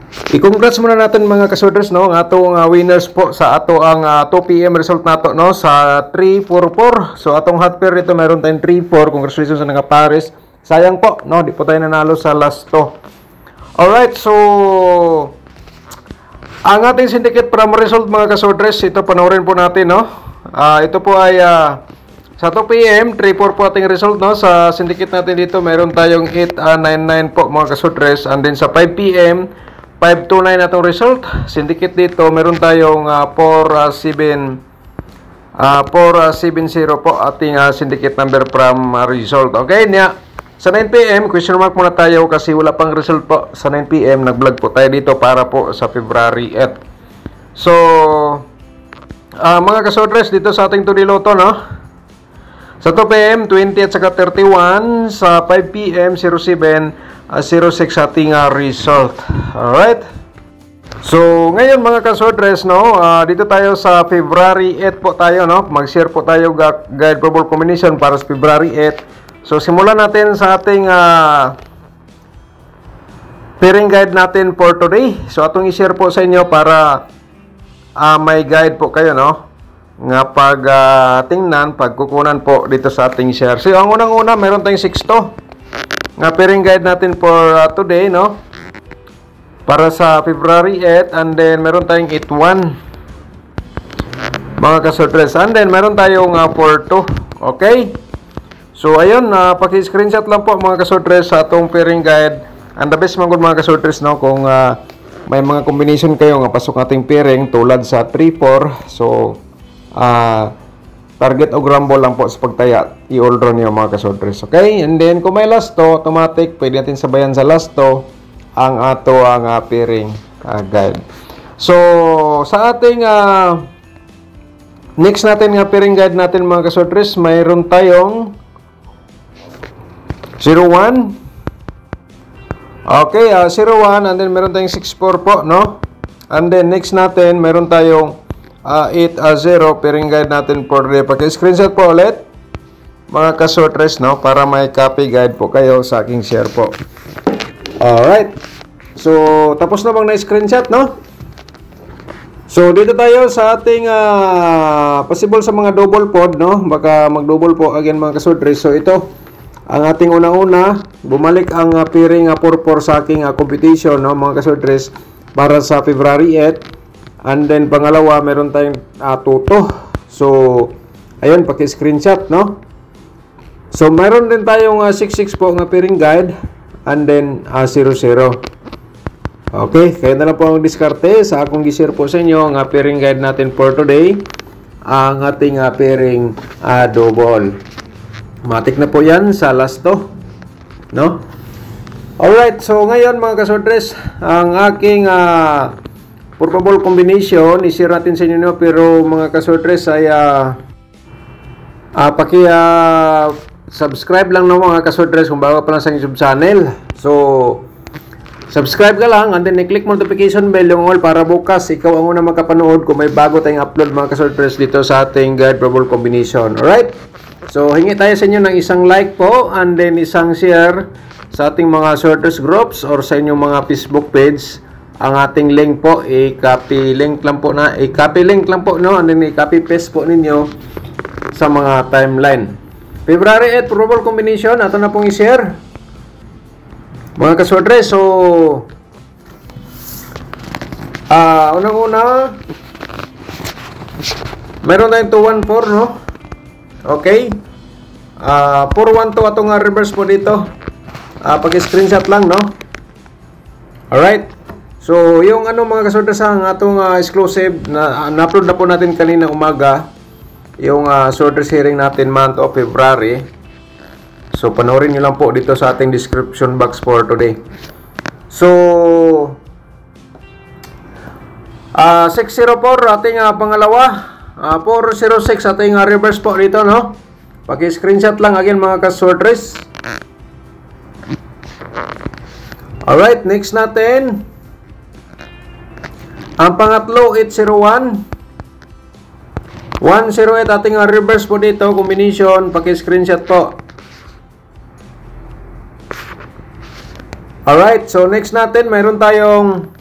I-congrats muna natin mga kasoders, no, ang atong winners po sa ato ang 2 PM result nato, no, sa 3-4-4. So atong hot pair dito meron tayong 3-4. Congratulations sa mga pares. Sayang po, no, di po tayo nanalo sa last 2. Alright, so ang ating syndicate from result mga kasoders, ito panoorin po natin, no. Ito po ay sa 2 PM, 3-4 po ating result, no. Sa syndicate natin dito meron tayong 8-9-9 po mga kasoders. And then sa 5 PM 529 atong result. Syndicate dito, meron tayong 470 po ating syndicate number from result. Okay, niya. Sa 9 PM, question mark muna tayo kasi wala pang result po. Sa 9 PM, nag-vlog po tayo dito para po sa February 8. So, mga kasodres, dito sa ating Tudiloto, no? Sa 2 PM, 20 at saka 31. Sa 5 PM, 07, 06 ating result. Alright. So, ngayon mga kasodres, no, dito tayo sa February 8 po tayo, no. Mag-share po tayo guide probable combination para sa February 8. So, simulan natin sa ating pairing guide natin for today. So, atong i-share po sa inyo para may guide po kayo, no, nga pag tingnan, pagkukunan po dito sa ating share. So, ang unang-una, meron tayong 6 nga pairing guide natin for today, no, para sa February 8. And then meron tayong 81 mga kasodres. And then meron tayong 42. Okay, so ayun, paki-screenshot lang po mga kasodres sa atong pairing guide. And the best mga kasodres, no, kung may mga combination kayo nga pasok ating pairing tulad sa 3-4. So target o rumble lang po sa pagtaya, i-all draw niyo mga kasodres. Okay, and then kung may last to, automatic pwede natin sabayan sa last to ang ato ang pairing guide. So sa ating next natin nga pairing guide natin mga kasodres, mayroon tayong 01. Okay, 01, and then meron tayong 64 po, no. And then next natin meron tayong 8-0 pairing guide natin for today. Paki-screenshot po ulit mga kasodres, no, para may copy guide po kayo sa aking share po. Alright, so tapos na bang na-screenshot, no? So dito tayo sa ating possible sa mga double pod, no, baka mag-double po again mga kasodres. So ito ang ating unang-una, bumalik ang pairing 4-4 sa aking competition, no, mga kasodres, para sa February 8. And then pangalawa, meron tayong tuto. So ayun, paki-screenshot, no. So meron din tayong 66 po nga pairing guide, and then 00. Okay, kaya na lang po ang diskarte sa akong gi-share po sa inyo ang pairing guide natin for today, ang ating pairing double. Matik na po yan sa last to, no. Alright, so ngayon mga kasodres, ang aking probable combination, i-share natin sa inyo, no? Pero mga kasodres ay subscribe lang, no, mga kasodres, kung bago pa lang sa YouTube channel. So subscribe ka lang, and then i-click mo notification bell, yung all, para bukas ikaw ang una makapanood kung may bago tayong upload mga kasodres dito sa ating guide probable combination. Alright, so hingi tayo sa inyo ng isang like po, and then isang share sa ating mga sorters groups or sa inyong mga Facebook page. Ang ating link po, i-copy link lang po, no, and then i-copy paste po ninyo sa mga timeline. February 8 probable combination, ato na pong i-share mga kasodres. So unang-una, meron tayong 214, no. Okay, 412 atong reverse po dito. Pag-screenshot lang, no. Alright, so yung mga kasodres, ang atong exclusive na-upload na po natin kanina umaga, yung sorters hearing natin month of February. So panoorin nyo lang po dito sa ating description box for today. So 604 ating pangalawa, 406 ating reverse po dito, no. Paki-screenshot lang again mga kasodres. Alright, next natin ang pangatlo, 801. 108 ating reverse po dito, combination, paki-screenshot po. Alright, so next natin, mayroon tayong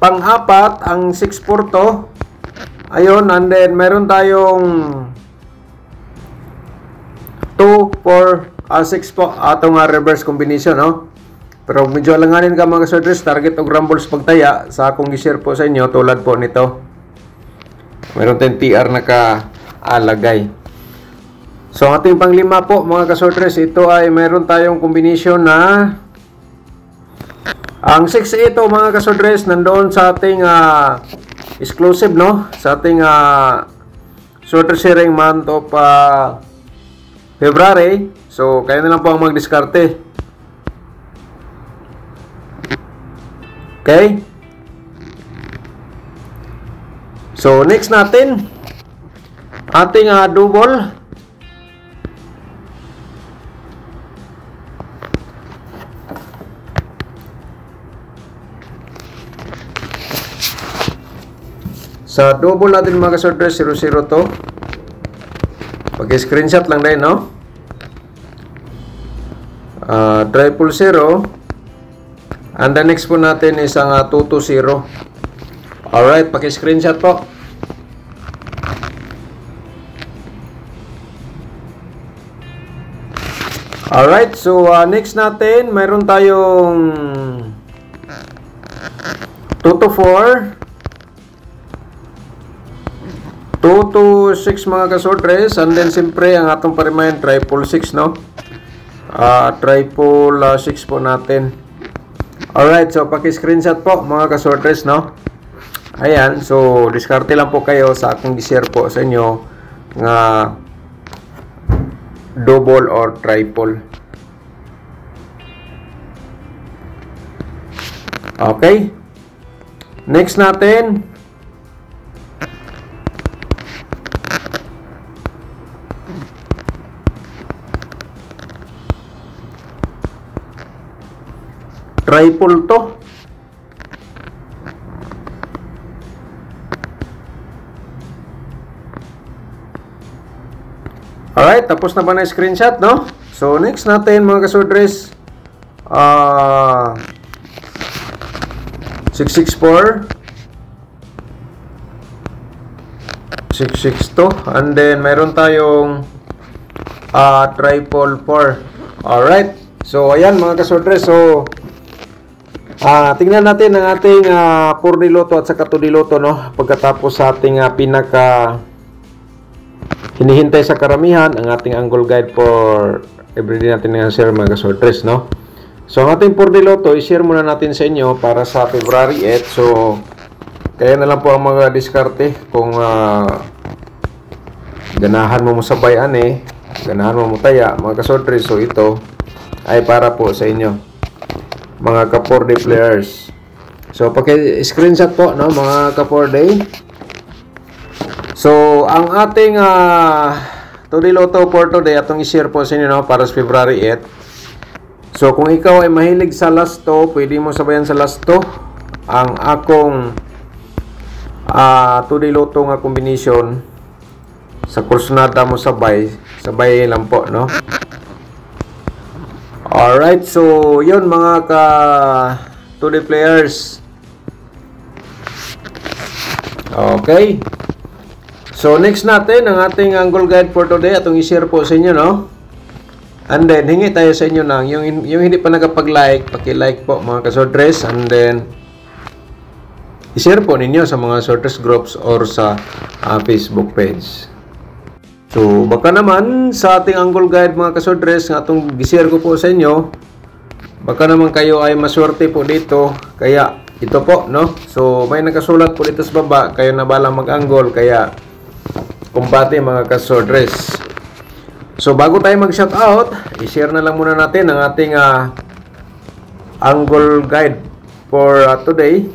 pang-apat, ang 6-4 to. Ayun, and then meron tayong 2-4, 6 po. Atong reverse combination, no? Pero medyo alanganin ka mga kasodres, target og rumbles pagtaya sa akong i-share po sa inyo tulad po nito. Meron tayong TR naka-alagay. So ating panglima po mga kasodres, ito ay meron tayong combination na ang 6 ito mga kasodres nandoon sa ating exclusive, no? Sa ating sorter sharing month of February. So kaya na lang po ang magdiskarte. Okay? So, next natin, ating double. Sa double natin mga kasodres, 0-0 to. Pag-screenshot lang din, no? Triple 0. And the next po natin is ang 2-0. Alright, paki-screenshot po. Alright, so next natin, mayroon tayong 2-4, 2-6 mga kasodres, and then siyempre ang atong parimayan, triple 6, no? Triple 6 po natin. Alright, so paki-screenshot po mga kasodres, no? Ayan, so diskarte lang po kayo sa aking i-share po sa inyo nga double or triple. Okay? Next natin, triple to. Alright, tapos na ba na screenshot, no? So, next natin mga kasodres, 664, 662, and then mayroon tayong triple 4. Alright, so ayan mga kasodres, so tingnan natin ang ating 4D Lotto at saka 2D Lotto, no? Pagkatapos sa ating pinaka hinihintay sa karamihan, ang ating angle guide for everyday natin na share mga kasodres, no? So ang ating 4D Lotto, i-share muna natin sa inyo para sa February 8. So kaya na lang po ang mga diskarte kung ganahan mo sabayan ganahan mo taya mga kasodres. So ito ay para po sa inyo mga ka-4D players. So paki-screenshot po, no, mga ka-4D. So ang ating 2D Lotto for today atong i-share po sa inyo, no, para sa February 8. So kung ikaw ay mahilig sa last 2, pwede mo sabayan sa last 2 ang akong 2D Lotto nga combination. Sa kursunada mo sabay lang po, no? Alright, so yun mga ka-2D players. Okay. So next natin, ang ating angle guide for today, atong i-share po sa inyo, no? And then, hingi tayo sa inyo ng yung hindi pa nakapag-like, paki-like po mga kasodres. And then, i-share po ninyo sa mga sorters groups or sa Facebook page. So, baka naman sa ating angle guide mga kasodres nga itong gisir ko po sa inyo, baka naman kayo ay maswerte po dito. Kaya, ito po, no? So, may nakasulat po dito sa baba, kayo na balang mag-angle, kaya kumbate mga kasodres. So, bago tayo mag-shoutout, i-share na lang muna natin ang ating angle guide for today.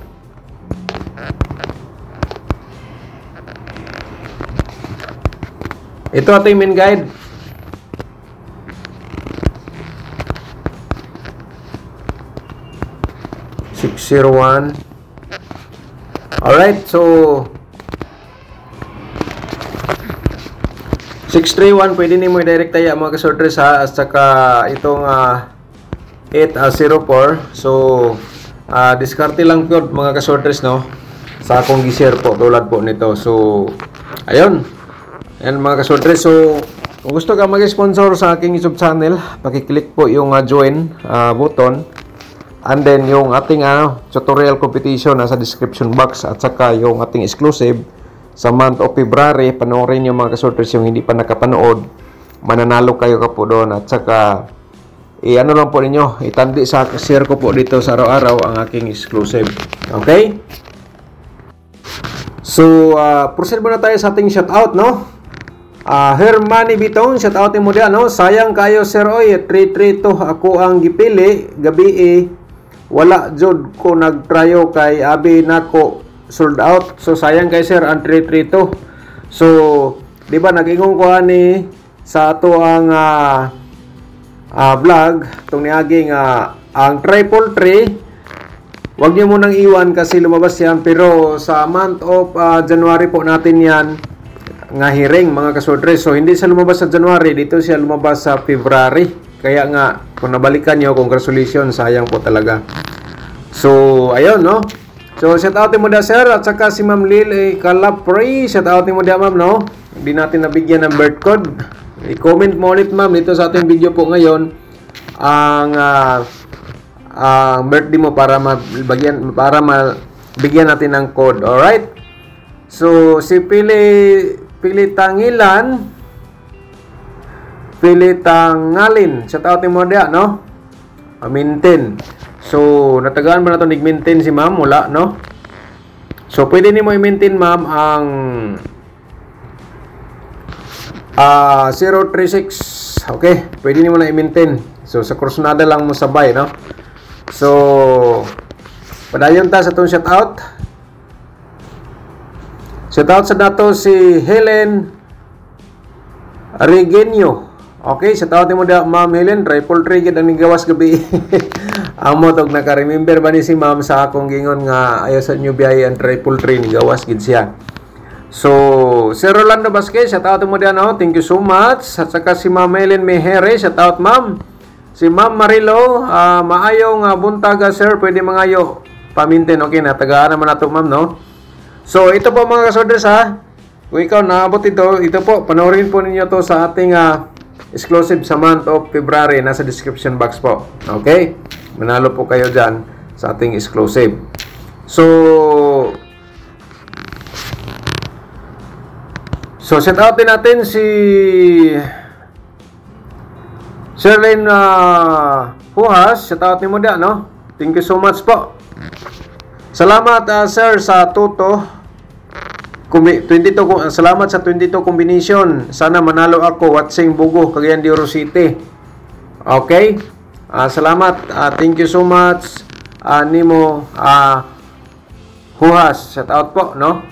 Ito ating main guide. $601. Alright, so 631 pwede nimo i-direct tayo mga kasortres, ha, at saka itong 804. So diskarte lang po mga kasortres, no, sa akong gi-share po tulad po nito. So ayun, ayan mga kasortres. So kung gusto ka mag-sponsor sa aking YouTube channel, paki-click po yung join button, and then yung ating tutorial competition nasa description box, at saka yung ating exclusive sa month of February. Panoorin nyo mga kasortres yung hindi pa nakapanood, mananalo kayo ka po doon. At saka ano lang po ninyo, itandi sa share ko po dito sa araw-araw ang aking exclusive. Okay? So proceed muna tayo sa ating shoutout, no? Hermani Bitong, shoutout mo diyan, no? Sayang kayo sir oy, 332 ako ang gipili gabi wala jud ko nagtryo kay abi nako sold out. So sayang kay sir ang 332. So di ba nag-ingong ko ani sa ato ang vlog tong niaging ang 333, wag niyo munang iwan kasi lumabas yan, pero sa month of January po natin yan nga hearing mga kasortres. So hindi siya lumabas sa January, dito siya lumabas sa February, kaya nga kung nabalikan niyo, congratulations, sayang po talaga. So ayun, no. So shout out mo da sir, at saka si Ma'am Lil Calapre, shout out mo da ma'am, no. Hindi natin nabigyan ng birth code. I-comment mo ulit ma'am dito sa ating video po ngayon ang birthday mo para mabigyan natin ng code. Alright? So si Tangalin, shout out mo dia, no? Maintain. So natagaan ba na ito nag-maintain si ma'am? Wala, no? So pwede ni mo i-maintain ma'am ang 036. Okay, pwede niyo na i-maintain. So sa Krusnada lang mo sabay, no? So padayon ta sa itong shoutout. Shoutout sa dato si Helen Regenio. Okay, shoutout mo da Ma'am Helen, 333 gid ang nigawas gabi. Amo tog naka-remember ba ni si ma'am sa akong gingon nga ayo sa new biyahe ang 333 nigawas gid siya. So, Sir Rolando Vasquez, shout out mo diyan, no? Thank you so much. At saka si Ma'am Helen Mehere, shout out ma'am. Si Ma'am Marilo, maayong buntaga sir, pwede mangayo pamintin. Okay na, tagaan naman nato ma'am, no? So, ito po mga kasorders ha. Kung ikaw naabot ito po, panoorin po ninyo to sa ating exclusive sa month of February, nasa description box po. Okay? Manalo po kayo dyan sa ating exclusive. So shout out din natin si Sherlyn Puhas. Shout out ni mo da, no? Thank you so much po. Salamat sir sa Toto 22. Salamat sa 22 combination. Sana manalo ako watching Bugo, Cagayan de Oro City. Okay? Salamat. Thank you so much. Nimo Puhas. Shout out po, no?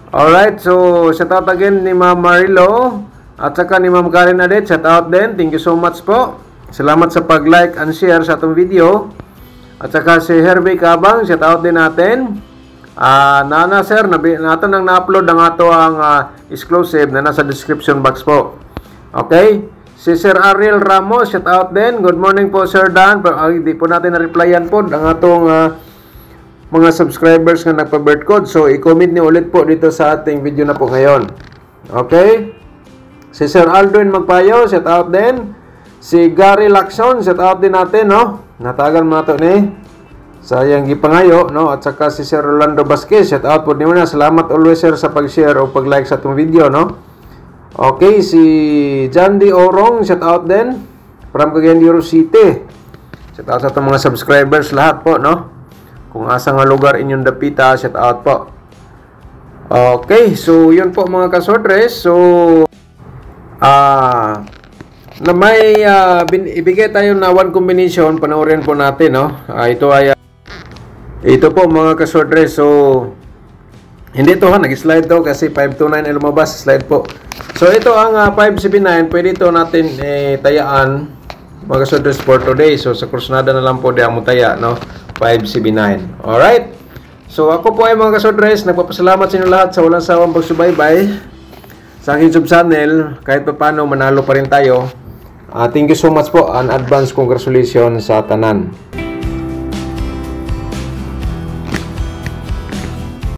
Alright, so shout out again ni Ma'am Marilo at saka ni Ma'am Karen Adet, shout out din. Thank you so much po. Salamat sa pag-like and share sa itong video. At saka si Herbie Kabang, shout out din natin. Nana sir, nato nang na-upload ang ato ang exclusive na nasa description box po. Okay? Si Sir Ariel Ramos, shout out din. Good morning po Sir Dan. Hindi po natin na-replyan po ang atong mga subscribers nga nagpa-birth code. So, i-comment niyo ulit po dito sa ating video na po ngayon. Okay? Si Sir Aldwin Magpayo, shout out din. Si Gary Lacson, shout out din natin, no? Natagal mo na ito ni sayang gipangayo, no? At saka si Sir Rolando Vasquez, shout out po niyo na. Salamat always sir sa pag-share o pag-like sa itong video, no? Okay, si Jandy Orong, shout out din. From Cagayan de Oro City. Shout out sa itong mga subscribers lahat po, no? Kung asa nga lugar inyong dapita, shout out po. Okay, so yun po mga kasordres. So na may ibigay tayo na one combination, panoorin po natin, no? Ito po mga kasordres. So hindi to nag-slide to kasi 529 ay lumabas slide po. So ito ang 579, pwede ito natin tayaan mga kasordres for today. So sa Krusnada na lang po di ang mutaya, no? 579. Alright. So ako po ay mga kasordres, nagpapasalamat sa inyo lahat sa walang sawang pagsubaybay sa aking YouTube channel. Kahit pa paano manalo pa rin tayo. Thank you so much po and advance congratulations sa tanan.